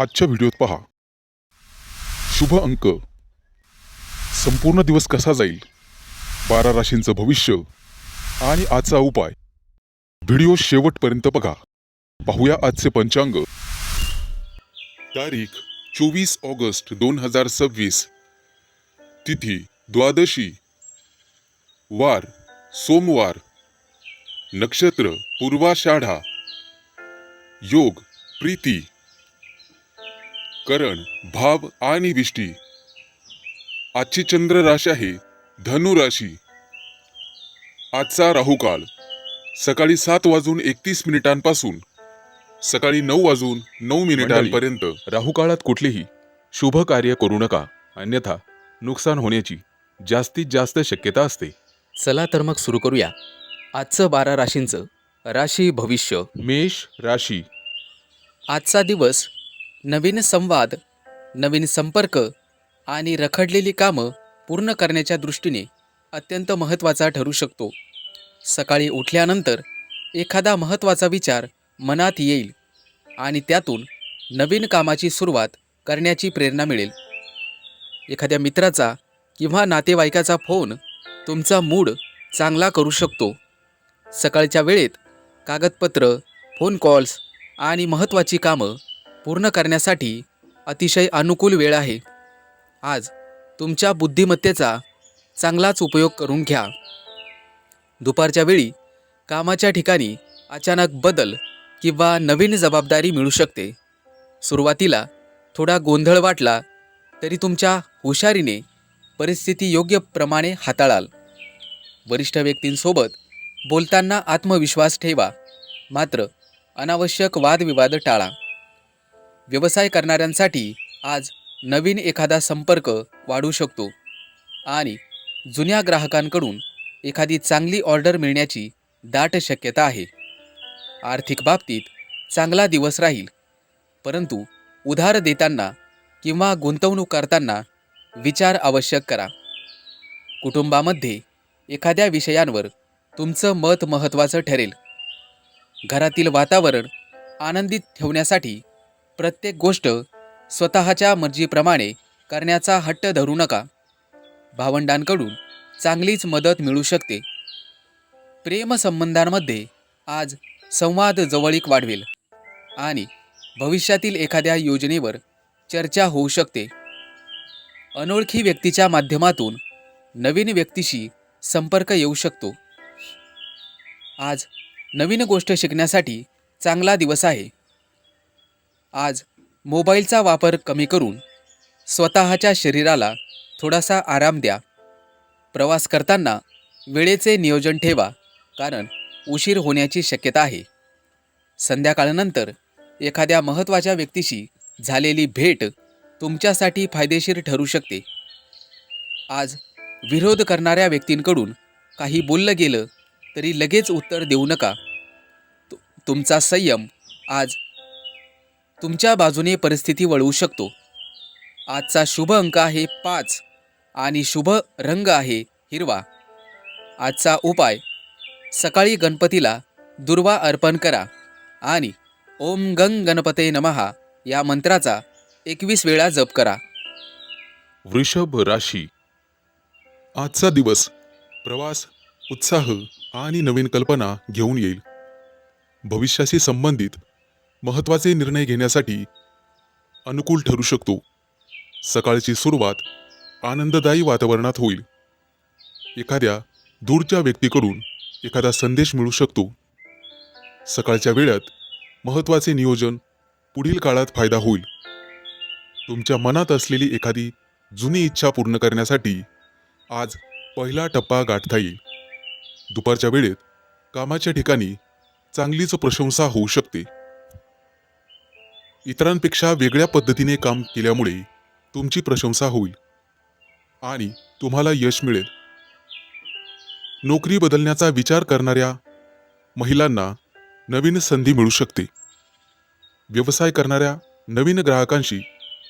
आजच्या व्हिडिओत पहा शुभ अंक, संपूर्ण दिवस कसा जाईल, 12 राशींचं भविष्य आणि आजचा उपाय. व्हिडिओ शेवटपर्यंत बघा. पाहूया आजचे पंचांग. तारीख 24 ऑगस्ट 2026. तिथी द्वादशी. वार सोमवार. नक्षत्र पूर्वाषाढा. योग प्रीती. करण भाव आणि विष्टी. आजची चंद्र राशी आहे धनु राशी. आजचा राहुकाळ सकाळी 7:31 सकाळी 9:09 राहुकाळात कुठलेही शुभ कार्य करू नका, अन्यथा नुकसान होण्याची जास्तीत जास्त शक्यता असते. चला तर मग सुरू करूया आजचं 12 राशींचं राशी भविष्य. मेष राशी. आजचा दिवस नवीन संवाद, नवीन संपर्क आणि रखडलेली कामं पूर्ण करण्याच्या दृष्टीने अत्यंत महत्त्वाचा ठरू शकतो. सकाळी उठल्यानंतर एखादा महत्त्वाचा विचार मनात येईल आणि त्यातून नवीन कामाची सुरुवात करण्याची प्रेरणा मिळेल. एखाद्या मित्राचा किंवा नातेवाईकाचा फोन तुमचा मूड चांगला करू शकतो. सकाळच्या वेळेत कागदपत्र, फोन कॉल्स आणि महत्त्वाची कामं पूर्ण करण्यासाठी अतिशय अनुकूल वेळ आहे. आज तुमच्या बुद्धिमत्तेचा चांगलाच उपयोग करून घ्या. दुपारच्या वेळी कामाच्या ठिकाणी अचानक बदल किंवा नवीन जबाबदारी मिळू शकते. सुरुवातीला थोडा गोंधळ वाटला तरी तुमच्या हुशारीने परिस्थिती योग्य प्रमाणे हाताळाल. वरिष्ठ व्यक्तींसोबत बोलताना आत्मविश्वास ठेवा, मात्र अनावश्यक वादविवाद टाळा. व्यवसाय करणाऱ्यांसाठी आज नवीन एखादा संपर्क वाढू शकतो आणि जुन्या ग्राहकांकडून एखादी चांगली ऑर्डर मिळण्याची दाट शक्यता आहे. आर्थिक बाबतीत चांगला दिवस राहील, परंतु उधार देताना किंवा गुंतवणूक करताना विचार आवश्यक करा. कुटुंबामध्ये एखाद्या विषयांवर तुमचं मत महत्त्वाचं ठरेल. घरातील वातावरण आनंदित ठेवण्यासाठी प्रत्येक गोष्ट स्वतःच्या मर्जीप्रमाणे करण्याचा हट्ट धरू नका. भावंडांकडून चांगलीच मदत मिळू शकते. प्रेमसंबंधांमध्ये आज संवाद जवळीक वाढवेल आणि भविष्यातील एखाद्या योजनेवर चर्चा होऊ शकते. अनोळखी व्यक्तीच्या माध्यमातून नवीन व्यक्तीशी संपर्क येऊ शकतो. आज नवीन गोष्ट शिकण्यासाठी चांगला दिवस आहे. आज मोबाईलचा वापर कमी करून स्वतःच्या शरीराला थोडासा आराम द्या. प्रवास करताना वेळेचे नियोजन ठेवा, कारण उशीर होण्याची शक्यता आहे. संध्याकाळनंतर एखाद्या महत्त्वाच्या व्यक्तीशी झालेली भेट तुमच्यासाठी फायदेशीर ठरू शकते. आज विरोध करणाऱ्या व्यक्तींकडून काही बोललं गेलं तरी लगेच उत्तर देऊ नका. तुमचा संयम आज तुमच्या बाजूने परिस्थिती वळवू शकतो. आजचा शुभ अंक आहे 5 आणि शुभ रंग आहे हिरवा. आजचा उपाय, सकाळी गणपतीला दुर्वा अर्पण करा आणि ओम गंग गणपते नमः या मंत्राचा 21 वेळा जप करा. वृषभ राशी. आजचा दिवस प्रवास, उत्साह आणि नवीन कल्पना घेऊन येईल. भविष्याशी संबंधित महत्त्वाचे निर्णय घेण्यासाठी अनुकूल ठरू शकतो. सकाळची सुरुवात आनंददायी वातावरणात होईल. एखाद्या दूरच्या व्यक्तीकडून एखादा संदेश मिळू शकतो. सकाळच्या वेळात महत्त्वाचे नियोजन पुढील काळात फायदा होईल. तुमच्या मनात असलेली एखादी जुनी इच्छा पूर्ण करण्यासाठी आज पहिला टप्पा गाठता येईल. दुपारच्या वेळेत कामाच्या ठिकाणी चांगलीच प्रशंसा होऊ शकते. इतरांपेक्षा वेगळ्या पद्धतीने काम केल्यामुळे तुमची प्रशंसा होईल आणि तुम्हाला यश मिळेल. नोकरी बदलण्याचा विचार करणाऱ्या महिलांना नवीन संधी मिळू शकते. व्यवसाय करणाऱ्या नवीन ग्राहकांशी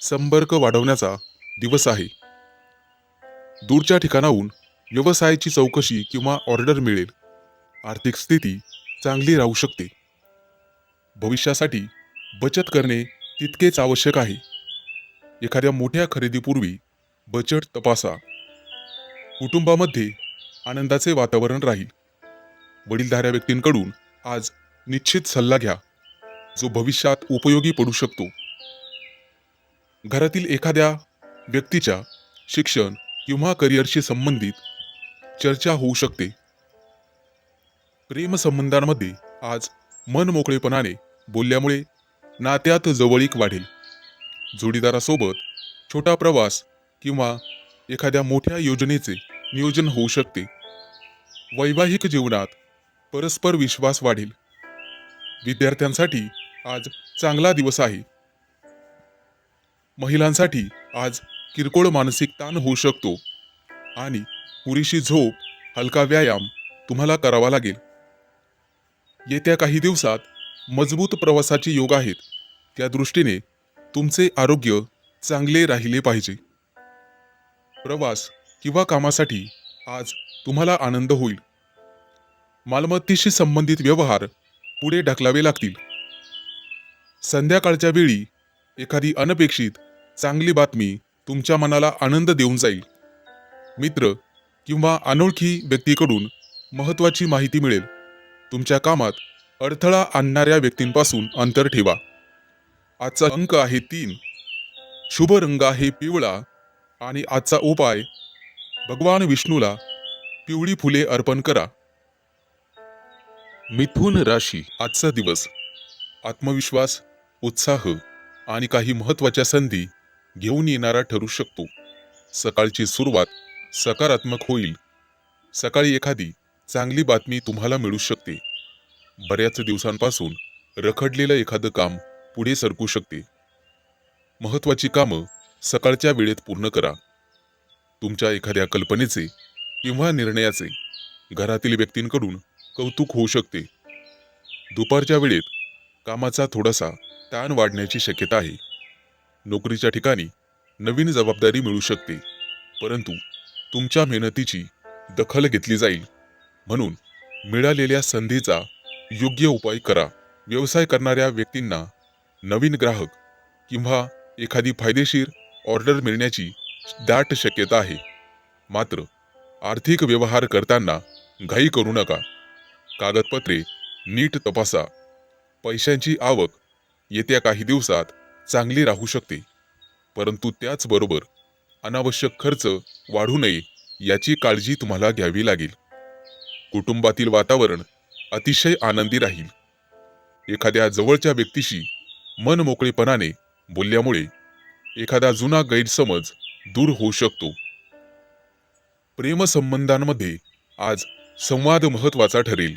संपर्क वाढवण्याचा दिवस आहे. दूरच्या ठिकाणाहून व्यवसायाची चौकशी किंवा ऑर्डर मिळेल. आर्थिक स्थिती चांगली राहू शकते. भविष्यासाठी बचत करणे तितकेच आवश्यक आहे. एखाद्या मोठ्या खरेदीपूर्वी बजेट तपासा. कुटुंबामध्ये आनंदाचे वातावरण राहील. वडीलधाऱ्या व्यक्तींकडून आज निश्चित सल्ला घ्या, जो भविष्यात उपयोगी पडू शकतो. घरातील एखाद्या व्यक्तीच्या शिक्षण किंवा करिअरशी संबंधित चर्चा होऊ शकते. प्रेमसंबंधांमध्ये आज मन मोकळेपणाने बोलल्यामुळे नात्यात जवळीक वाढेल. जोडीदारासोबत छोटा प्रवास किंवा एखाद्या मोठ्या योजनेचे नियोजन होऊ शकते. वैवाहिक जीवनात परस्पर विश्वास वाढेल. विद्यार्थ्यांसाठी आज चांगला दिवस आहे. महिलांसाठी आज किरकोळ मानसिक ताण होऊ शकतो आणि पुरेशी झोप, हलका व्यायाम तुम्हाला करावा लागेल. येत्या काही दिवसात मजबूत प्रवासाचे योग आहेत. त्या दृष्टीने तुमचे आरोग्य चांगले राहिले पाहिजे. प्रवास किंवा कामासाठी आज तुम्हाला आनंद होईल. मालमत्तेशी संबंधित व्यवहार पुढे ढकलावे लागतील. संध्याकाळच्या वेळी एखादी अनपेक्षित चांगली बातमी तुमच्या मनाला आनंद देऊन जाईल. मित्र किंवा अनोळखी व्यक्तीकडून महत्त्वाची माहिती मिळेल. तुमच्या कामात अडथळा आणणाऱ्या व्यक्तींपासून अंतर ठेवा. आजचा अंक आहे 3. शुभ रंग आहे पिवळा आणि आजचा उपाय भगवान विष्णूला पिवळी फुले अर्पण करा. मिथुन राशी. आजचा दिवस आत्मविश्वास, उत्साह आणि काही महत्त्वाच्या संधी घेऊन येणारा ठरू शकतो. सकाळची सुरुवात सकारात्मक होईल. सकाळी एखादी चांगली बातमी तुम्हाला मिळू शकते. बऱ्याच दिवसांपासून रखडलेलं एखादं काम पुढे सरकू शकते. महत्त्वाची कामं सकाळच्या वेळेत पूर्ण करा. तुमच्या एखाद्या कल्पनेचे किंवा निर्णयाचे घरातील व्यक्तींकडून कौतुक होऊ शकते. दुपारच्या वेळेत कामाचा थोडासा ताण वाढण्याची शक्यता आहे. नोकरीच्या ठिकाणी नवीन जबाबदारी मिळू शकते, परंतु तुमच्या मेहनतीची दखल घेतली जाईल. म्हणून मिळालेल्या संधीचा योग्य उपाय करा. व्यवसाय करणाऱ्या व्यक्तींना नवीन ग्राहक किंवा एखादी फायदेशीर ऑर्डर मिळण्याची दाट शक्यता आहे. मात्र आर्थिक व्यवहार करताना घाई करू नका. कागदपत्रे नीट तपासा. पैशांची आवक येत्या काही दिवसात चांगली राहू शकते, परंतु त्याचबरोबर अनावश्यक खर्च वाढू नये याची काळजी तुम्हाला घ्यावी लागेल. कुटुंबातील वातावरण अतिशय आनंदी राहील. एखाद्या जवळच्या व्यक्तीशी मन मोकळेपणाने बोलल्यामुळे एखादा जुना गैरसमज दूर होऊ शकतो. प्रेमसंबंधांमध्ये आज संवाद महत्त्वाचा ठरेल.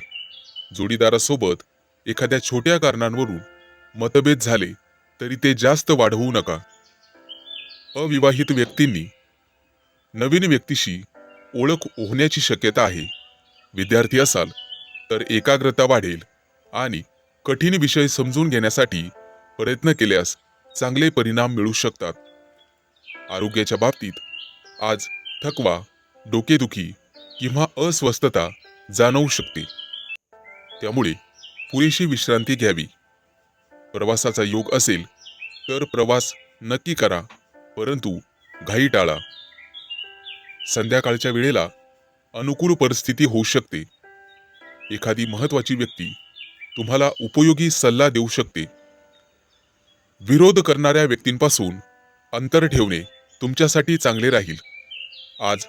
जोडीदारासोबत एखाद्या छोट्या कारणांवरून मतभेद झाले तरी ते जास्त वाढवू नका. अविवाहित व्यक्तींनी नवीन व्यक्तीशी ओळख होण्याची शक्यता आहे. विद्यार्थी असाल तर एकाग्रता वाढेल आणि कठीण विषय समजून घेण्यासाठी प्रयत्न केल्यास चांगले परिणाम मिळू शकतात. आरोग्याच्या बाबतीत आज थकवा, डोकेदुखी किंवा अस्वस्थता जाणवू शकते. त्यामुळे पुरेशी विश्रांती घ्यावी. प्रवासाचा योग असेल तर प्रवास नक्की करा, परंतु घाई टाळा. संध्याकाळच्या वेळेला अनुकूल परिस्थिती होऊ शकते. एखादी महत्त्वाची व्यक्ती तुम्हाला उपयोगी सल्ला देऊ शकते. विरोध करणाऱ्या व्यक्तींपासून अंतर ठेवणे तुमच्यासाठी चांगले राहील. आज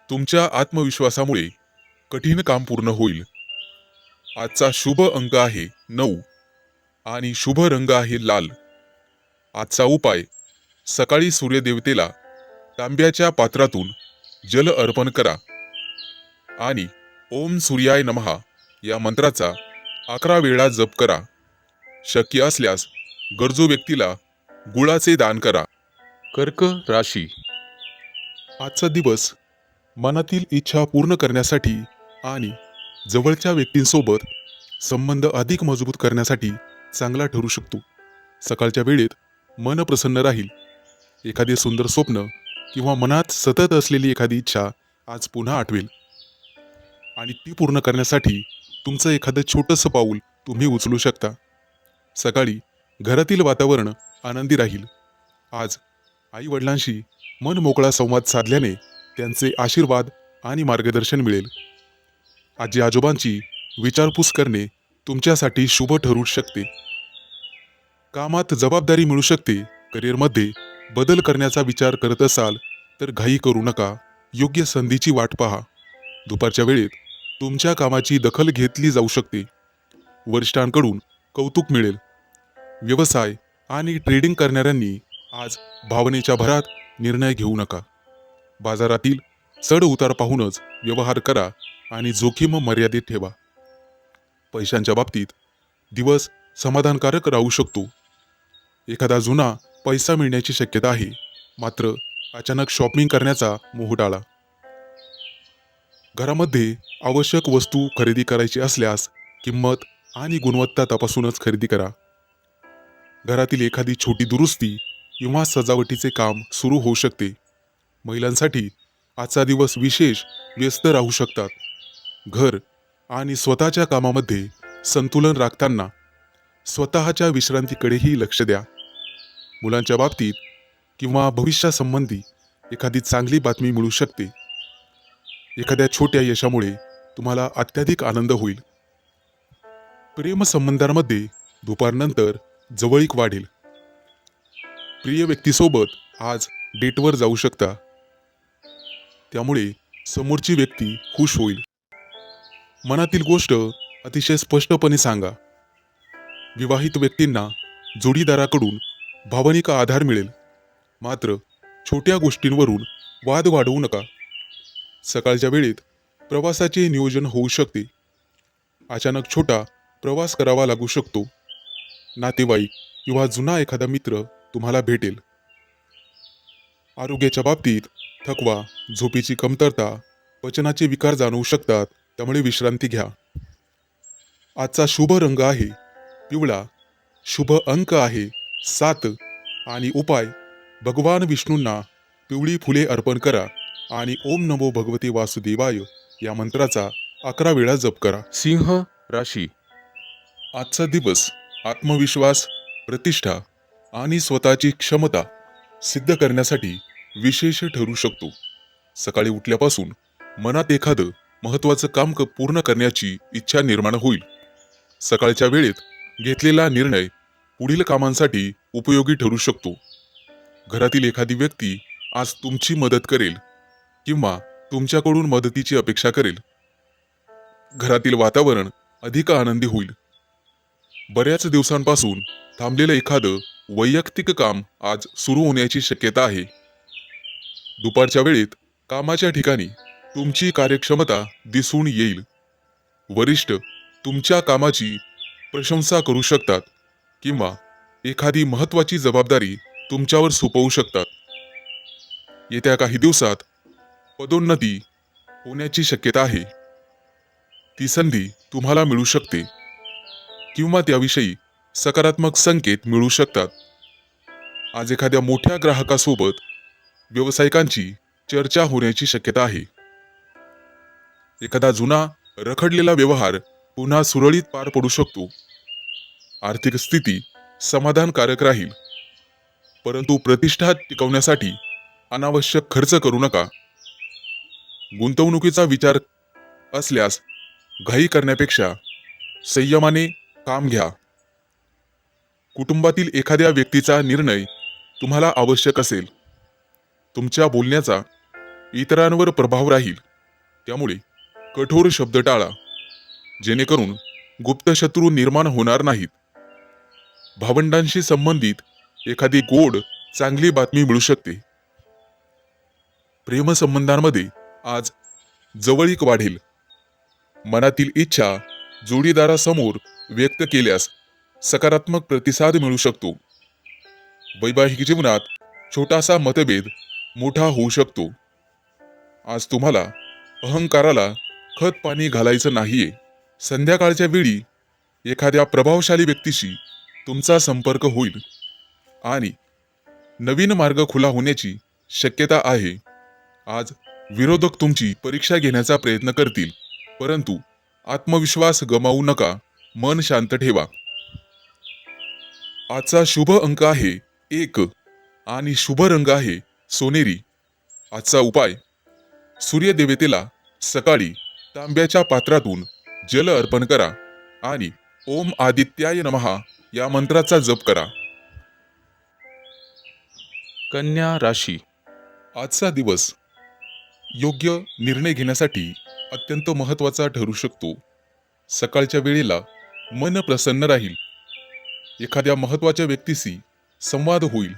तुमच्या आत्मविश्वासामुळे कठीण काम पूर्ण होईल. आजचा शुभ अंक आहे 9 आणि शुभ रंग आहे लाल. आजचा उपाय सकाळी सूर्यदेवतेला तांब्याच्या पात्रातून जल अर्पण करा आणि ओम सूर्याय नमः या मंत्राचा 11 वेळा जप करा. शक्य असल्यास गरजू व्यक्तीला गुळाचे दान करा. कर्क राशी. आजचा दिवस मनातील इच्छा पूर्ण करण्यासाठी आणि जवळच्या व्यक्तींसोबत संबंध अधिक मजबूत करण्यासाठी चांगला ठरू शकतो. सकाळच्या वेळेत मन प्रसन्न राहील. एखादे सुंदर स्वप्न किंवा मनात सतत असलेली एखादी इच्छा आज पुन्हा आठवेल आणि ती पूर्ण करण्यासाठी तुमचं एखादं छोटंसं पाऊल तुम्ही उचलू शकता. सकाळी घरातील वातावरण आनंदी राहील. आज आई वडिलांशी मन मोकळा संवाद साधल्याने त्यांचे आशीर्वाद आणि मार्गदर्शन मिळेल. आजी आजोबांची विचारपूस करणे तुमच्यासाठी शुभ ठरू शकते. कामात जबाबदारी मिळू शकते. करिअरमध्ये बदल करण्याचा विचार करत असाल तर घाई करू नका. योग्य संधीची वाट पहा. दुपारच्या वेळेत तुमच्या कामाची दखल घेतली जाऊ शकते. वरिष्ठांकडून कौतुक मिळेल. व्यवसाय आणि ट्रेडिंग करणाऱ्यांनी आज भावनेच्या भरात निर्णय घेऊ नका. बाजारातील चढ उतार पाहूनच व्यवहार करा आणि जोखीम मर्यादित ठेवा. पैशांच्या बाबतीत दिवस समाधानकारक राहू शकतो. एखादा जुना पैसा मिळण्याची शक्यता आहे, मात्र अचानक शॉपिंग करण्याचा मोह टाळा. घरामध्ये आवश्यक वस्तू खरेदी करायची असल्यास किंमत आणि गुणवत्ता तपासूनच खरेदी करा. घरातील एखादी छोटी दुरुस्ती किंवा सजावटीचे काम सुरू होऊ शकते. महिलांसाठी आजचा दिवस विशेष व्यस्त राहू शकतात. घर आणि स्वतःच्या कामामध्ये संतुलन राखताना स्वतःच्या विश्रांतीकडेही लक्ष द्या. मुलांच्या बाबतीत किंवा भविष्यासंबंधी एखादी चांगली बातमी मिळू शकते. एखाद्या छोट्या यशामुळे तुम्हाला अत्याधिक आनंद होईल. प्रेमसंबंधांमध्ये दुपारनंतर जवळीक वाढेल. प्रिय व्यक्तीसोबत आज डेटवर जाऊ शकता. त्यामुळे समोरची व्यक्ती खुश होईल. मनातील गोष्ट अतिशय स्पष्टपणे सांगा. विवाहित व्यक्तींना जोडीदाराकडून भावनिक आधार मिळेल. मात्र छोट्या गोष्टींवरून वाद वाढवू नका. सकाळच्या वेळेत प्रवासाचे नियोजन होऊ शकते. अचानक छोटा प्रवास करावा लागू शकतो. नातेवाईक किंवा जुना एखादा मित्र तुम्हाला भेटेल. आरोग्याच्या बाबतीत थकवा, झोपेची कमतरता, पचनाचे विकार जाणवू शकतात. त्यामुळे विश्रांती घ्या. आजचा शुभ रंग आहे पिवळा. शुभ अंक आहे 7 आणि उपाय भगवान विष्णूंना पिवळी फुले अर्पण करा आणि ओम नमो भगवते वासुदेवाय या मंत्राचा 11 वेळा जप करा. सिंह राशी. आजचा दिवस आत्मविश्वास, प्रतिष्ठा आणि स्वतःची क्षमता सिद्ध करण्यासाठी विशेष ठरू शकतो. सकाळी उठल्यापासून मनात एखादं महत्त्वाचं काम पूर्ण करण्याची इच्छा निर्माण होईल. सकाळच्या वेळेत घेतलेला निर्णय पुढील कामांसाठी उपयोगी ठरू शकतो. घरातील एखादी व्यक्ती आज तुमची मदत करेल किंवा तुमच्याकडून मदतीची अपेक्षा करेल. घरातील वातावरण अधिक आनंदी होईल. बऱ्याच दिवसांपासून थांबलेलं एखादं वैयक्तिक काम आज सुरू होण्याची शक्यता आहे. दुपारच्या वेळेत कामाच्या ठिकाणी तुमची कार्यक्षमता दिसून येईल. वरिष्ठ तुमच्या कामाची प्रशंसा करू शकतात किंवा एखादी महत्त्वाची जबाबदारी तुमच्यावर सोपवू शकतात. येत्या काही दिवसात पदोन्नती होण्याची शक्यता आहे. ती संधी तुम्हाला मिळू शकते किंवा त्याविषयी सकारात्मक संकेत मिळू शकतात. आज एखाद्या मोठ्या ग्राहकासोबत व्यावसायिकांची चर्चा होण्याची शक्यता आहे. एखादा जुना रखडलेला व्यवहार पुन्हा सुरळीत पार पडू शकतो. आर्थिक स्थिती समाधानकारक राहील. परंतु प्रतिष्ठा टिकवण्यासाठी अनावश्यक खर्च करू नका. गुंतवणुकीचा विचार असल्यास घाई करण्यापेक्षा संयमाने काम घ्या. कुटुंबातील एखाद्या व्यक्तीचा निर्णय तुम्हाला आवश्यक असेल. तुमच्या बोलण्याचा इतरांवर प्रभाव राहील. त्यामुळे कठोर शब्द टाळा, जेणेकरून गुप्त शत्रू निर्माण होणार नाहीत. भावंडांशी संबंधित एखादी गोड चांगली बातमी मिळू शकते. प्रेमसंबंधांमध्ये आज जवळीक वाढेल. मनातील इच्छा जोडीदारासमोर व्यक्त केल्यास सकारात्मक प्रतिसाद मिळू शकतो. वैवाहिक जीवनात छोटासा मतभेद मोठा होऊ शकतो. आज तुम्हाला अहंकाराला खत पाणी घालायचं नाहीये. संध्याकाळच्या वेळी एखाद्या प्रभावशाली व्यक्तीशी तुमचा संपर्क होईल आणि नवीन मार्ग खुला होण्याची शक्यता आहे. आज विरोधक तुमची परीक्षा घेण्याचा प्रयत्न करतील, परंतु आत्मविश्वास गमावू नका. मन शांत ठेवा. आजचा शुभ अंक आहे एक आणि शुभ रंग आहे सोनेरी. आजचा उपाय: सूर्यदेवतेला सकाळी तांब्याच्या पात्रातून जल अर्पण करा आणि ओम आदित्याय नमः या मंत्राचा जप करा. कन्या राशी. आजचा दिवस योग्य निर्णय घेण्यासाठी अत्यंत महत्त्वाचा ठरू शकतो. सकाळच्या वेळेला मन प्रसन्न राहील. एखाद्या महत्त्वाच्या व्यक्तीशी संवाद होईल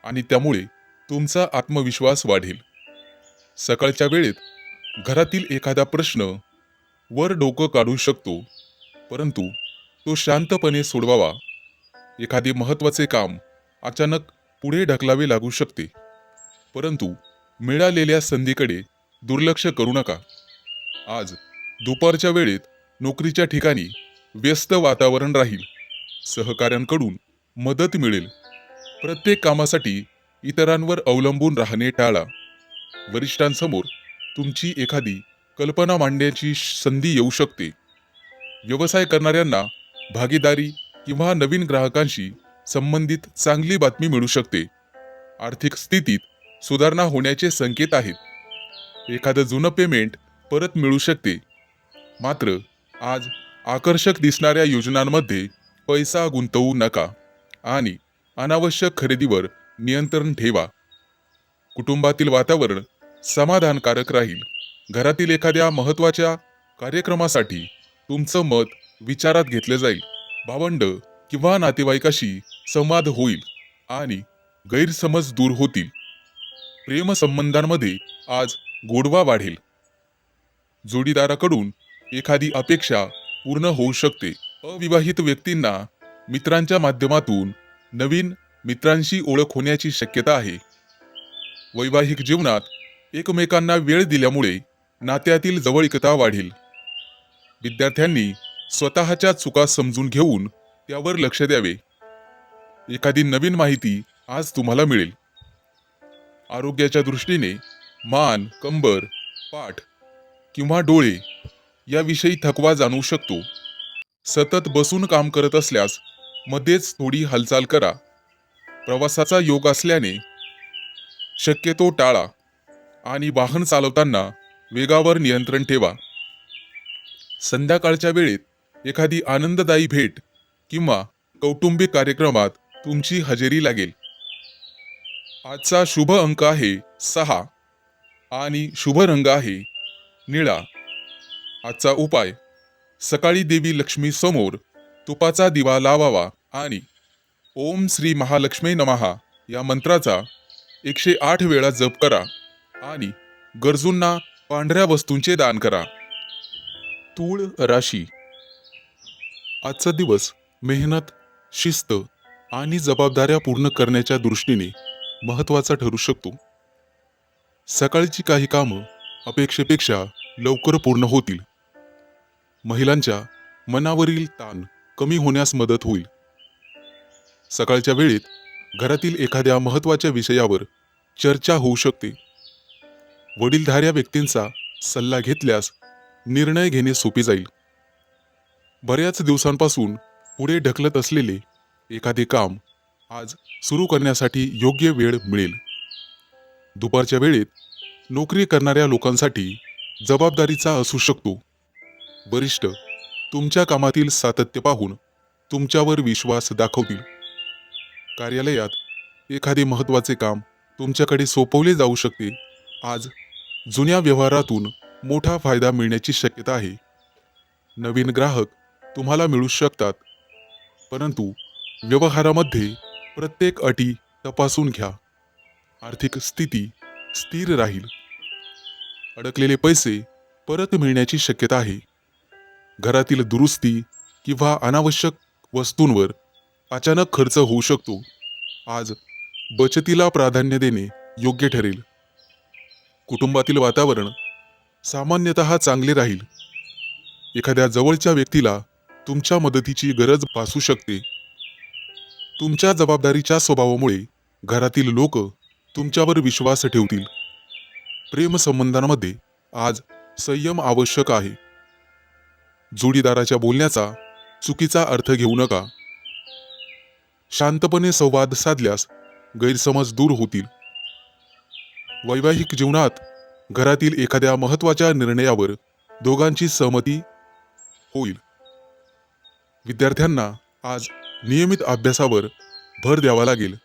आणि त्यामुळे तुमचा आत्मविश्वास वाढेल. सकाळच्या वेळेत घरातील एखादा प्रश्न वर डोकं काढू शकतो, परंतु तो शांतपणे सोडवावा. एखादे महत्त्वाचे काम अचानक पुढे ढकलावे लागू शकते, परंतु मिळालेल्या संधीकडे दुर्लक्ष करू नका. आज दुपारच्या वेळेत नोकरीच्या ठिकाणी व्यस्त वातावरण राहील. सहकाऱ्यांकडून मदत मिळेल. प्रत्येक कामासाठी इतरांवर अवलंबून राहणे टाळा. वरिष्ठांसमोर तुमची एखादी कल्पना मांडण्याची संधी येऊ शकते. व्यवसाय करणाऱ्यांना भागीदारी किंवा नवीन ग्राहकांशी संबंधित चांगली बातमी मिळू शकते. आर्थिक स्थितीत सुधारणा होण्याचे संकेत आहेत. एखादं जुनं पेमेंट परत मिळू शकते. मात्र आज आकर्षक दिसणाऱ्या योजनांमध्ये पैसा गुंतवू नका आणि अनावश्यक खरेदीवर नियंत्रण ठेवा. कुटुंबातील वातावरण समाधानकारक राहील. घरातील एखाद्या महत्त्वाच्या कार्यक्रमासाठी तुमचं मत विचारात घेतले जाईल. भावंड किंवा नातेवाईकाशी संवाद होईल आणि गैरसमज दूर होतील. प्रेमसंबंधांमध्ये आज गोडवा वाढेल. जोडीदाराकडून एखादी अपेक्षा पूर्ण होऊ शकते. अविवाहित व्यक्तींना मित्रांच्या माध्यमातून नवीन मित्रांशी ओळख होण्याची शक्यता आहे. वैवाहिक जीवनात एकमेकांना वेळ दिल्यामुळे नात्यातील जवळीकता वाढेल. विद्यार्थ्यांनी स्वतःच्या चुका समजून घेऊन त्यावर लक्ष द्यावे. एखादी नवीन माहिती आज तुम्हाला मिळेल. आरोग्याच्या दृष्टीने मान, कंबर, पाठ किंवा डोळे याविषयी थकवा जाणवू शकतो. सतत बसून काम करत असल्यास मध्येच थोडी हालचाल करा. प्रवासाचा योग असल्याने शक्यतो टाळा आणि वाहन चालवताना वेगावर नियंत्रण ठेवा. संध्याकाळच्या वेळेत एखादी आनंददायी भेट किंवा कौटुंबिक कार्यक्रमात तुमची हजेरी लागेल. आजचा शुभ अंक आहे 6 आणि शुभ रंग आहे निळा. आजचा उपाय: सकाळी देवी लक्ष्मी समोर तुपाचा दिवा लावावा आणि ओम श्री महालक्ष्मी नमः या मंत्राचा 108 वेळा जप करा आणि गरजूंना पांढऱ्या वस्तूंचे दान करा. तूळ राशी. आजचा दिवस मेहनत, शिस्त आणि जबाबदाऱ्या पूर्ण करण्याच्या दृष्टीने महत्त्वाचा ठरू शकतो. सकाळची काही कामं अपेक्षेपेक्षा लवकर पूर्ण होतील. महिलांच्या मनावरील ताण कमी होण्यास मदत होईल. सकाळच्या वेळेत घरातील एखाद्या महत्त्वाच्या विषयावर चर्चा होऊ शकते. वडीलधाऱ्या व्यक्तींचा सल्ला घेतल्यास निर्णय घेणे सोपे जाईल. बऱ्याच दिवसांपासून पुढे ढकलत असलेले एखादे काम आज सुरू करण्यासाठी योग्य वेळ मिळेल. दुपारच्या वेळेत नोकरी करणाऱ्या लोकांसाठी जबाबदारीचा असू शकतो. वरिष्ठ तुमच्या कामातील सातत्य पाहून तुमच्यावर विश्वास दाखवतील. कार्यालयात एखादे महत्त्वाचे काम तुमच्याकडे सोपवले जाऊ शकते. आज जुन्या व्यवहारातून मोठा फायदा मिळण्याची शक्यता आहे. नवीन ग्राहक तुम्हाला मिळू शकतात, परंतु व्यवहारामध्ये प्रत्येक अटी तपासून घ्या. आर्थिक स्थिती स्थिर राहील. अडकलेले पैसे परत मिळण्याची शक्यता आहे. घरातील दुरुस्ती किंवा अनावश्यक वस्तूंवर अचानक खर्च होऊ शकतो. आज बचतीला प्राधान्य देणे योग्य ठरेल. कुटुंबातील वातावरण सामान्यतः चांगले राहील. एखाद्या जवळच्या व्यक्तीला तुमच्या मदतीची गरज भासू शकते. तुमच्या जबाबदारीच्या स्वभावामुळे घरातील लोक तुमच्यावर विश्वास ठेवतील. प्रेमसंबंधांमध्ये आज संयम आवश्यक आहे. जोडीदाराच्या बोलण्याचा चुकीचा अर्थ घेऊ नका. शांतपणे संवाद साधल्यास गैरसमज दूर होतील. वैवाहिक जीवनात घरातील एखाद्या महत्त्वाच्या निर्णयावर दोघांची सहमती होईल. विद्यार्थ्यांना आज नियमित अभ्यासावर भर द्यावा लागेल.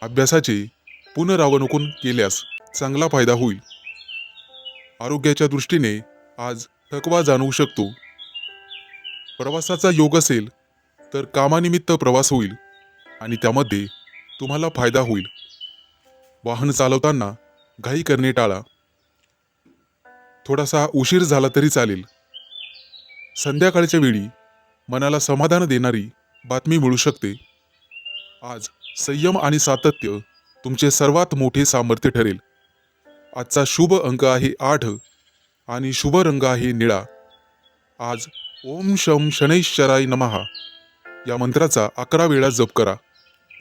अभ्यासाचे पुनरावलोकन केल्यास चांगला फायदा होईल. आरोग्याच्या दृष्टीने आज थकवा जाणवू शकतो. प्रवासाचा योग असेल तर कामानिमित्त प्रवास होईल आणि त्यामध्ये तुम्हाला फायदा होईल. वाहन चालवताना घाई करणे टाळा. थोडासा उशीर झाला तरी चालेल. संध्याकाळच्या वेळी मनाला समाधान देणारी बातमी मिळू शकते. आज संयम आणि सातत्य तुमचे सर्वात मोठे सामर्थ्य ठरेल. आजचा शुभ अंक आहे 8 आणि शुभ रंग आहे निळा. आज ओम शम शनैश्चराय नमः या मंत्राचा 11 वेळा जप करा.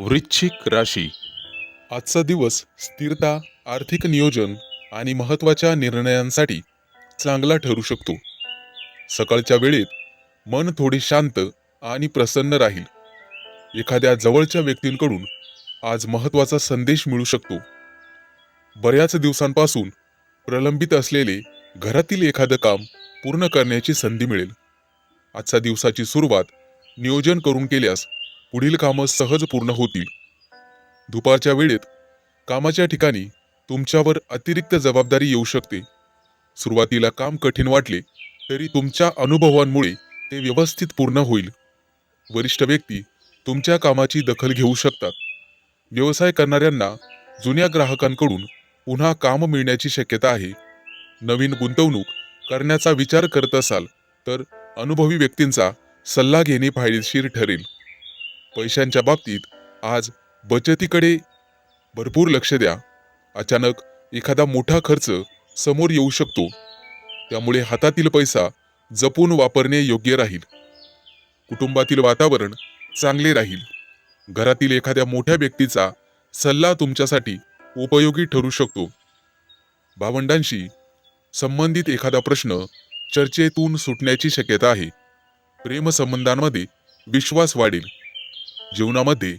वृश्चिक राशी. आजचा दिवस स्थिरता, आर्थिक नियोजन आणि महत्त्वाच्या निर्णयांसाठी चांगला ठरू शकतो. सकाळच्या वेळेत मन थोडे शांत आणि प्रसन्न राहील. एखाद्या जवळच्या व्यक्तींकडून आज महत्त्वाचा संदेश मिळू शकतो. बऱ्याच दिवसांपासून प्रलंबित असलेले घरातील एखादं काम पूर्ण करण्याची संधी मिळेल. आजच्या दिवसाची सुरुवात नियोजन करून केल्यास पुढील कामं सहज पूर्ण होतील. दुपारच्या वेळेत कामाच्या ठिकाणी तुमच्यावर अतिरिक्त जबाबदारी येऊ शकते. सुरुवातीला काम कठीण वाटले तरी तुमच्या अनुभवांमुळे ते व्यवस्थित पूर्ण होईल. वरिष्ठ व्यक्ती तुमच्या कामाची दखल घेऊ शकतात. व्यवसाय करणाऱ्यांना जुन्या ग्राहकांकडून पुन्हा काम मिळण्याची शक्यता आहे. नवीन गुंतवणूक करण्याचा विचार करत असाल तर अनुभवी व्यक्तींचा सल्ला घेणे फायदेशीर ठरेल. पैशांच्या बाबतीत आज बचतीकडे भरपूर लक्ष द्या. अचानक एखादा मोठा खर्च समोर येऊ शकतो. त्यामुळे हातातील पैसा जपून वापरणे योग्य राहील. कुटुंबातील वातावरण चांगले राहील. घरातील एखाद्या मोठ्या व्यक्तीचा सल्ला तुमच्यासाठी उपयोगी ठरू शकतो. भावंडांशी संबंधित एखादा प्रश्न चर्चेतून सुटण्याची शक्यता आहे. प्रेमसंबंधांमध्ये विश्वास वाढेल. जीवनामध्ये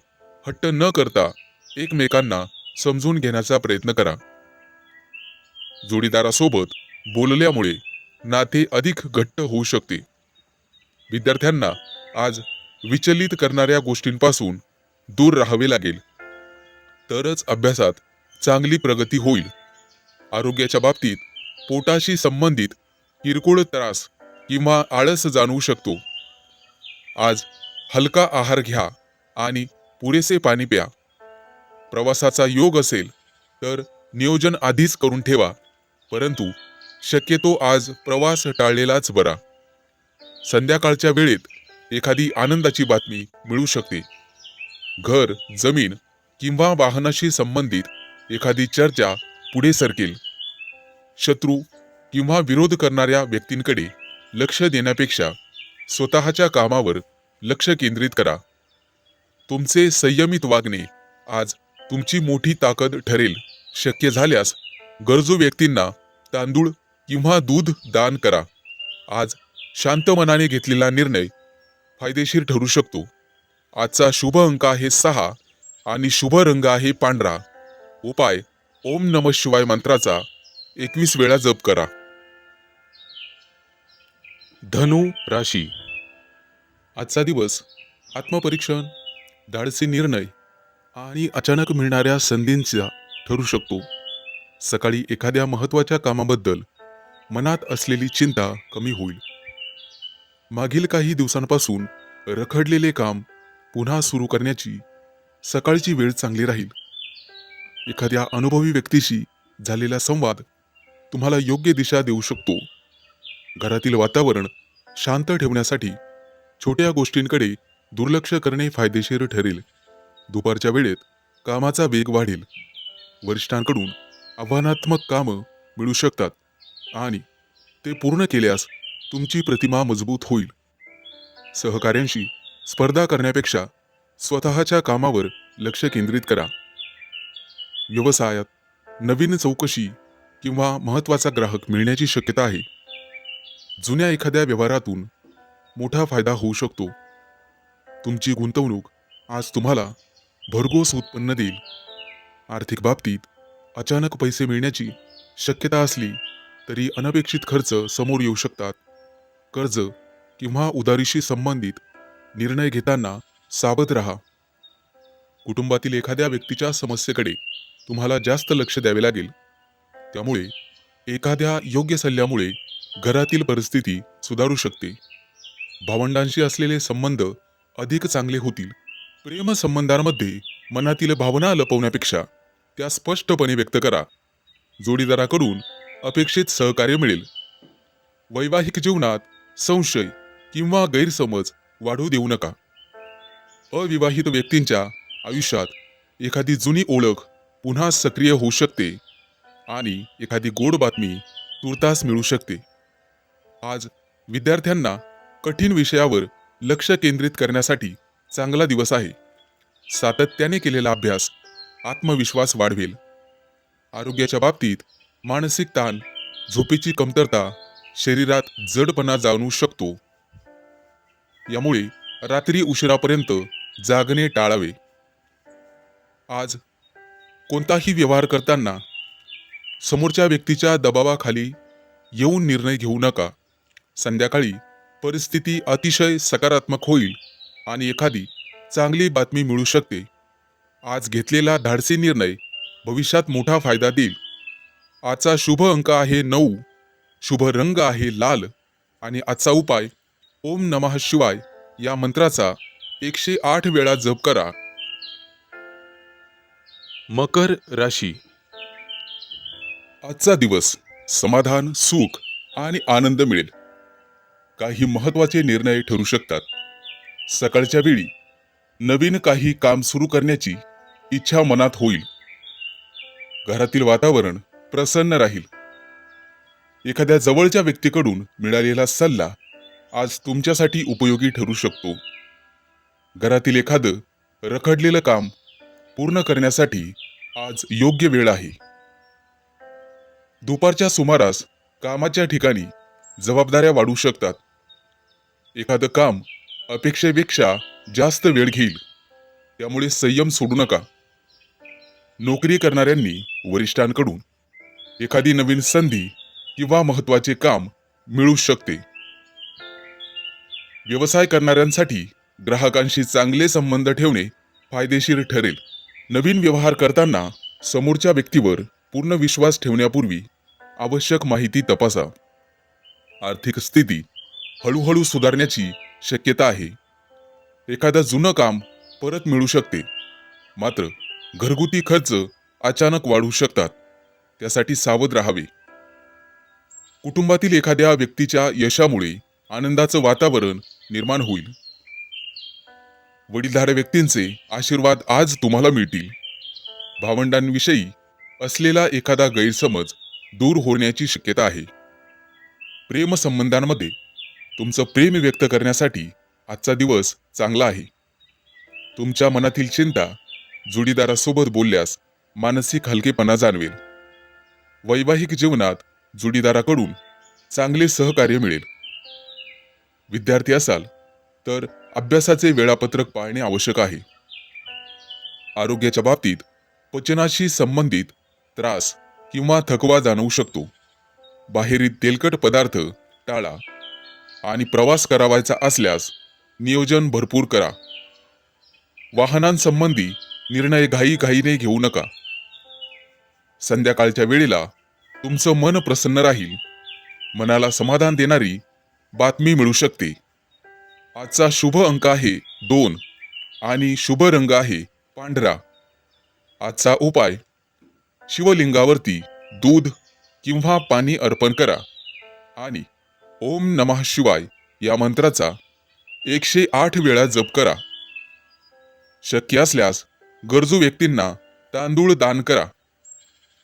हट्ट न करता एकमेकांना समजून घेण्याचा प्रयत्न करा. जोडीदारासोबत बोलल्यामुळे नाते अधिक घट्ट होऊ शकते. विद्यार्थ्यांना आज विचलित करणाऱ्या गोष्टींपासून दूर राहावे लागेल. तरच अभ्यासात चांगली प्रगती होईल. आरोग्याच्या बाबतीत पोटाशी संबंधित किरकोळ त्रास किंवा आळस जाणवू शकतो. आज हलका आहार घ्या आणि पुरेसे पाणी प्या. प्रवासाचा योग असेल तर नियोजन आधीच करून ठेवा, परंतु शक्यतो आज प्रवास टाळलेलाच बरा. संध्याकाळच्या वेळेत एखादी आनंदाची बातमी मिळू शकते. घर, जमीन किंवा वाहनाशी संबंधित एखादी चर्चा पुढे सरकेल. शत्रू किंवा विरोध करणाऱ्या व्यक्तींकडे लक्ष देण्यापेक्षा स्वतःच्या कामावर लक्ष केंद्रित करा. तुमचे संयमित वागणे आज तुमची मोठी ताकद ठरेल. शक्य झाल्यास गरजू व्यक्तींना तांदूळ किंवा दूध दान करा. आज शांत मनाने घेतलेला निर्णय फायदेशीर ठरू शकतो. आजचा शुभ अंक आहे 6 आणि शुभ रंग आहे पांढरा. उपाय ओम नमः शिवाय मंत्राचा 21 वेळा जप करा. धनु राशी. आजचा दिवस आत्मपरीक्षण, धाडसी निर्णय आणि अचानक मिळणाऱ्या संधींचा ठरू शकतो. सकाळी एखाद्या महत्त्वाच्या कामाबद्दल मनात असलेली चिंता कमी होईल. मागील काही दिवसांपासून रखडलेले काम पुन्हा सुरू करण्याची सकाळची वेळ चांगली राहील. एखाद्या अनुभवी व्यक्तीशी झालेला संवाद तुम्हाला योग्य दिशा देऊ शकतो. घरातील वातावरण शांत ठेवण्यासाठी छोट्या गोष्टींकडे दुर्लक्ष करणे फायदेशीर ठरेल. दुपारच्या वेळेत कामाचा वेग वाढेल. वरिष्ठांकडून आव्हानात्मक कामं मिळू शकतात आणि ते पूर्ण केल्यास तुमची प्रतिमा मजबूत होईल. सहकाऱ्यांशी स्पर्धा करण्यापेक्षा स्वतःच्या कामावर लक्ष केंद्रित करा. व्यवसायात नवीन चौकशी किंवा महत्त्वाचा ग्राहक मिळण्याची शक्यता आहे. जुन्या एखाद्या व्यवहारातून मोठा फायदा होऊ शकतो. तुमची गुंतवणूक आज तुम्हाला भरघोस उत्पन्न देईल. आर्थिक बाबतीत अचानक पैसे मिळण्याची शक्यता असली तरी अनपेक्षित खर्च समोर येऊ शकतात. कर्ज किंवा उधारीशी संबंधित निर्णय घेताना सावध राहा. कुटुंबातील एखाद्या व्यक्तीच्या समस्येकडे तुम्हाला जास्त लक्ष द्यावे लागेल. त्यामुळे एखाद्या योग्य सल्ल्यामुळे घरातील परिस्थिती सुधारू शकते. भावंडांशी असलेले संबंध अधिक चांगले होतील. प्रेम संबंधांमध्ये मनातील भावना लपवण्यापेक्षा त्या स्पष्टपणे व्यक्त करा. जोडीदाराकडून अपेक्षित सहकार्य मिळेल. वैवाहिक जीवनात संशय किंवा गैरसमज वाढू देऊ नका. अविवाहित व्यक्तींच्या आयुष्यात एखादी जुनी ओळख पुन्हा सक्रिय होऊ शकते आणि एखादी गोड बातमी तुर्तास मिळू शकते. आज विद्यार्थ्यांना कठीण विषयावर लक्ष केंद्रित करण्यासाठी चांगला दिवस आहे. सातत्याने केलेला अभ्यास आत्मविश्वास वाढवेल. आरोग्याच्या बाबतीत मानसिक ताण, झोपेची कमतरता शरीरात जडपणा जाणवू शकतो. यामुळे रात्री उशिरापर्यंत जागणे टाळावे. आज कोणताही व्यवहार करताना समोरच्या व्यक्तीच्या दबावाखाली येऊन निर्णय घेऊ नका. संध्याकाळी परिस्थिती अतिशय सकारात्मक होईल आणि एखादी चांगली बातमी मिळू शकते. आज घेतलेला धाडसी निर्णय भविष्यात मोठा फायदा देईल. आजचा शुभ अंक आहे 9, शुभ रंग आहे लाल आणि आजचा उपाय ओम नमः शिवाय या मंत्राचा 108 वेळा जप करा. मकर राशी. आजचा दिवस समाधान, सुख आणि आनंद मिळेल. काही महत्त्वाचे निर्णय ठरू शकतात. सकाळच्या वेळी नवीन काही काम सुरू करण्याची इच्छा मनात होईल. घरातील वातावरण प्रसन्न राहील. एखाद्या जवळच्या व्यक्तीकडून मिळालेला सल्ला आज तुमच्यासाठी उपयोगी ठरू शकतो. घरातील एखादं रखडलेलं काम पूर्ण करण्यासाठी आज योग्य वेळ आहे. दुपारच्या सुमारास कामाच्या ठिकाणी जबाबदाऱ्या वाढू शकतात. एखादं काम अपेक्षेपेक्षा जास्त वेळ घेईल, त्यामुळे संयम सोडू नका. नोकरी करणाऱ्यांनी वरिष्ठांकडून एखादी नवीन संधी किंवा महत्त्वाचे काम मिळू शकते. व्यवसाय करणाऱ्यांसाठी ग्राहकांशी चांगले संबंध ठेवणे फायदेशीर ठरेल. नवीन व्यवहार करताना समोरच्या व्यक्तीवर पूर्ण विश्वास ठेवण्यापूर्वी आवश्यक माहिती तपासा. आर्थिक स्थिती हळूहळू सुधारण्याची शक्यता आहे. एखादं जुनं काम परत मिळू शकते, मात्र घरगुती खर्च अचानक वाढू शकतात. त्यासाठी सावध राहावे. कुटुंबातील एखाद्या व्यक्तीच्या यशामुळे आनंदाचं वातावरण निर्माण होईल. वडीलधाऱ्या व्यक्तींचे आशीर्वाद आज तुम्हाला मिळतील. भावंडांविषयी असलेला एखादा गैरसमज दूर होण्याची शक्यता आहे. प्रेम संबंधांमध्ये तुमचं प्रेम व्यक्त करण्यासाठी आजचा दिवस चांगला आहे. तुमच्या मनातील चिंता जोडीदारासोबत बोलल्यास मानसिक हलकेपणा जाणवेल. वैवाहिक जीवनात जोडीदाराकडून चांगले सहकार्य मिळेल. विद्यार्थी असाल तर अभ्यासाचे वेळापत्रक पाळणे आवश्यक आहे. आरोग्याच्या बाबतीत पचनाशी संबंधित त्रास किंवा थकवा जाणवू शकतो. बाहेरील तेलकट पदार्थ टाळा आणि प्रवास करावायचा असल्यास नियोजन भरपूर करा. वाहनांसंबंधी निर्णय घाईघाईने घेऊ नका. संध्याकाळच्या वेळेला तुमचं मन प्रसन्न राहील. मनाला समाधान देणारी बातमी मिळू शकते. आजचा शुभ अंक आहे 2 आणि शुभ रंग आहे पांढरा. आजचा उपाय शिवलिंगावरती दूध किंवा पाणी अर्पण करा आणि ओम नमः शिवाय या मंत्राचा 108 वेळा जप करा. शक्य असल्यास गरजू व्यक्तींना तांदूळ दान करा.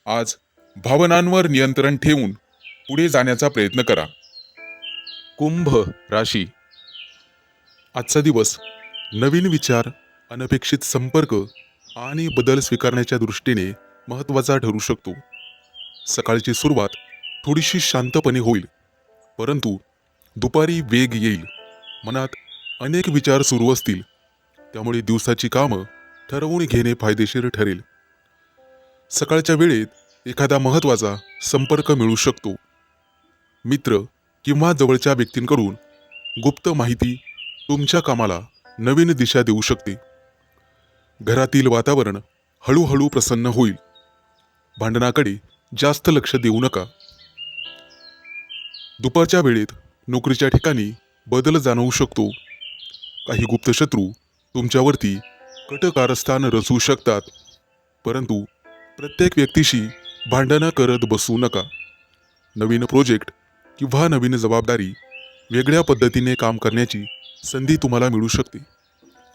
आज भावनांवर नियंत्रण ठेवून पुढे जाण्याचा प्रयत्न करा. कुंभ राशी. आजचा दिवस नवीन विचार, अनपेक्षित संपर्क आणि बदल स्वीकारण्याच्या दृष्टीने महत्त्वाचा ठरू शकतो. सकाळची सुरुवात थोडीशी शांतपणे होईल, परंतु दुपारी वेग येईल. मनात अनेक विचार सुरू असतील, त्यामुळे दिवसाची कामं ठरवून घेणे फायदेशीर ठरेल. सकाळच्या वेळेत एखादा महत्त्वाचा संपर्क मिळू शकतो. मित्र किंवा जवळच्या व्यक्तींकडून गुप्त माहिती तुमच्या कामाला नवीन दिशा देऊ शकते. घरातील वातावरण हळूहळू प्रसन्न होईल. भांडणाकडे जास्त लक्ष देऊ नका. दुपारच्या वेळेत नोकरीच्या ठिकाणी बदल जाणवू शकतो. काही गुप्त शत्रू तुमच्यावरती कट कारस्थान रचू शकतात. परंतु प्रत्येक व्यक्तीशी भांडणं करत बसू नका. नवीन प्रोजेक्ट किंवा नवीन जबाबदारी वेगळ्या पद्धतीने काम करण्याची संधी तुम्हाला मिळू शकते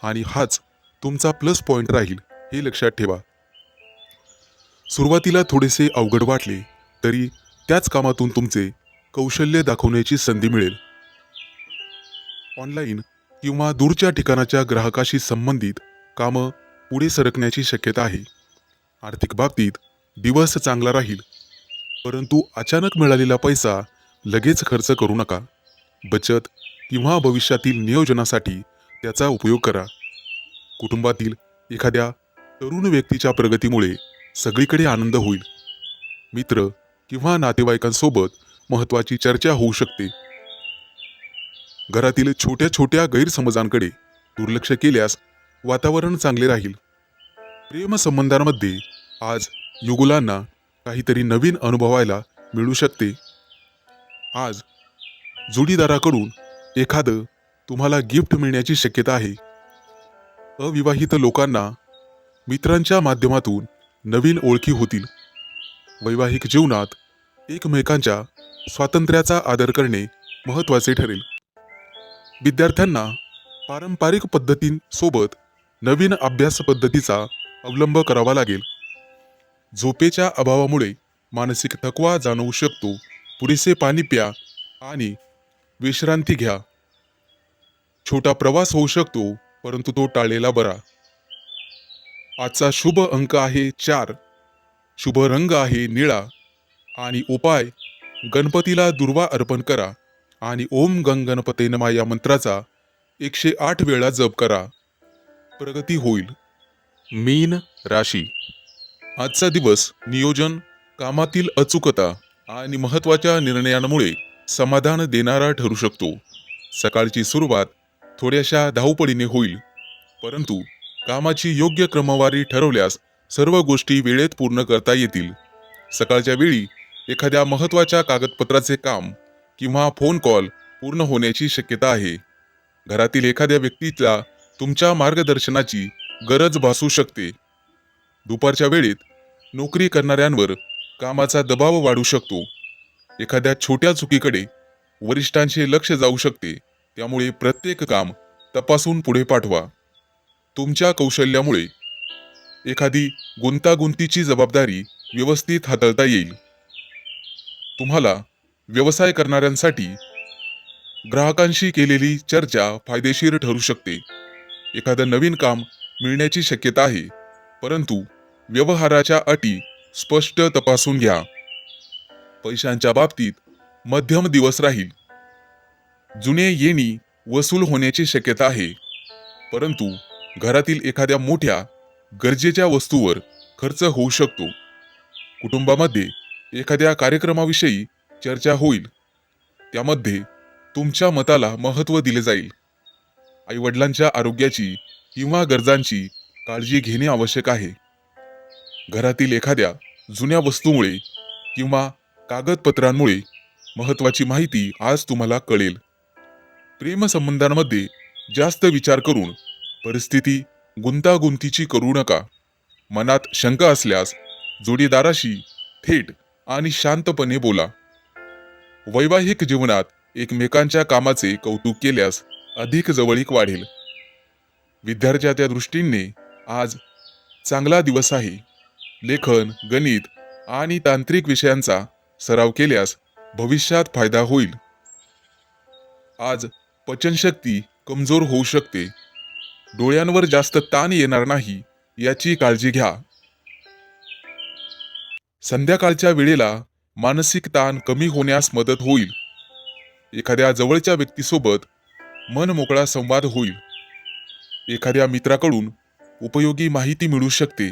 आणि हाच तुमचा प्लस पॉइंट राहील हे लक्षात ठेवा. सुरुवातीला थोडेसे अवघड वाटले तरी त्याच कामातून तुमचे कौशल्य दाखवण्याची संधी मिळेल. ऑनलाईन किंवा दूरच्या ठिकाणाच्या ग्राहकाशी संबंधित कामं पुढे सरकण्याची शक्यता आहे. आर्थिक बाबतीत दिवस चांगला राहील, परंतु अचानक मिळालेला पैसा लगेच खर्च करू नका. बचत किंवा भविष्यातील नियोजनासाठी त्याचा उपयोग करा. कुटुंबातील एखाद्या तरुण व्यक्तीच्या प्रगतीमुळे सगळीकडे आनंद होईल. मित्र किंवा नातेवाईकांसोबत महत्त्वाची चर्चा होऊ शकते. घरातील छोट्या छोट्या गैरसमजांकडे दुर्लक्ष केल्यास वातावरण चांगले राहील. प्रेमसंबंधांमध्ये आज युगुलांना काहीतरी नवीन अनुभवायला मिळू शकते. आज जोडीदाराकडून एखादं तुम्हाला गिफ्ट मिळण्याची शक्यता आहे. अविवाहित लोकांना मित्रांच्या माध्यमातून नवीन ओळखी होतील. वैवाहिक जीवनात एकमेकांच्या स्वातंत्र्याचा आदर करणे महत्त्वाचे ठरेल. विद्यार्थ्यांना पारंपरिक पद्धतींसोबत नवीन अभ्यास पद्धतीचा अवलंब करावा लागेल. झोपेच्या अभावामुळे मानसिक थकवा जाणवू शकतो. पुरेसे पाणी प्या आणि विश्रांती घ्या. छोटा प्रवास होऊ शकतो, परंतु तो टाळलेला बरा. आजचा शुभ अंक आहे 4. शुभ रंग आहे निळा आणि उपाय गणपतीला दुर्वा अर्पण करा आणि ओम गंग गणपते नमः या मंत्राचा 108 वेळा जप करा. प्रगती होईल. मीन राशी. आजचा दिवस नियोजन, कामातील अचूकता आणि महत्त्वाच्या निर्णयांमुळे समाधान देणारा ठरू शकतो. सकाळची सुरुवात थोड्याशा धावपळीने होईल, परंतु कामाची योग्य क्रमवारी ठरवल्यास सर्व गोष्टी वेळेत पूर्ण करता येतील. सकाळच्या वेळी एखाद्या महत्त्वाच्या कागदपत्राचे काम किंवा फोन कॉल पूर्ण होण्याची शक्यता आहे. घरातील एखाद्या व्यक्तीला तुमच्या मार्गदर्शनाची गरज भासू शकते. दुपारच्या वेळेत नोकरी करणाऱ्यांवर कामाचा दबाव वाढू शकतो. एखाद्या छोट्या चुकीकडे वरिष्ठांचे लक्ष जाऊ शकते, त्यामुळे प्रत्येक काम तपासून पुढे पाठवा. तुमच्या कौशल्यामुळे एखादी गुंतागुंतीची जबाबदारी व्यवस्थित हाताळता येईल. तुम्हाला व्यवसाय करणाऱ्यांसाठी ग्राहकांशी केलेली चर्चा फायदेशीर ठरू शकते. एखादं नवीन काम मिळण्याची शक्यता आहे, परंतु व्यवहाराच्या अटी स्पष्ट तपासून घ्या. पैशांच्या बाबतीत मध्यम दिवस राहील. जुने येणी वसूल होण्याची शक्यता आहे, परंतु घरातील एखाद्या मोठ्या गरजेच्या वस्तूवर खर्च होऊ शकतो. कुटुंबामध्ये एखाद्या कार्यक्रमाविषयी चर्चा होईल, त्यामध्ये तुमच्या मताला महत्त्व दिले जाईल. आईवडिलांच्या आरोग्याची किंवा गरजांची काळजी घेणे आवश्यक आहे. घरातील एखाद्या जुन्या वस्तूमुळे किंवा कागदपत्रांमुळे महत्त्वाची माहिती आज तुम्हाला कळेल. प्रेमसंबंधांमध्ये जास्त विचार करून परिस्थिती गुंतागुंतीची करू नका. मनात शंका असल्यास जोडीदाराशी थेट आणि शांतपणे बोला. वैवाहिक जीवनात एकमेकांच्या कामाचे कौतुक केल्यास अधिक जवळीक वाढेल. विद्यार्थ्याच्या दृष्टीने आज चांगला दिवस आहे. लेखन, गणित आणि तांत्रिक विषयांचा सराव केल्यास भविष्यात फायदा होईल. आज पचनशक्ती कमजोर होऊ शकते. डोळ्यांवर जास्त ताण येणार नाही याची काळजी घ्या. संध्याकाळच्या वेळेला मानसिक ताण कमी होण्यास मदत होईल. एखाद्या जवळच्या व्यक्तीसोबत मन मोकळा संवाद होईल. एखाद्या मित्राकडून उपयोगी माहिती मिळू शकते,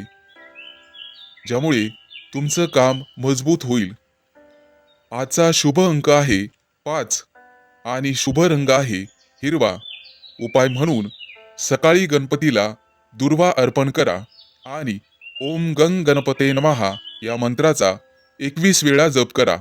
ज्यामुळे तुमचं काम मजबूत होईल. आजचा शुभ अंक आहे 5 आणि शुभ रंग आहे हिरवा. उपाय म्हणून सकाळी गणपतीला दुर्वा अर्पण करा आणि ओम गंग गणपते नमः या मंत्राचा 21 वेळा जप करा.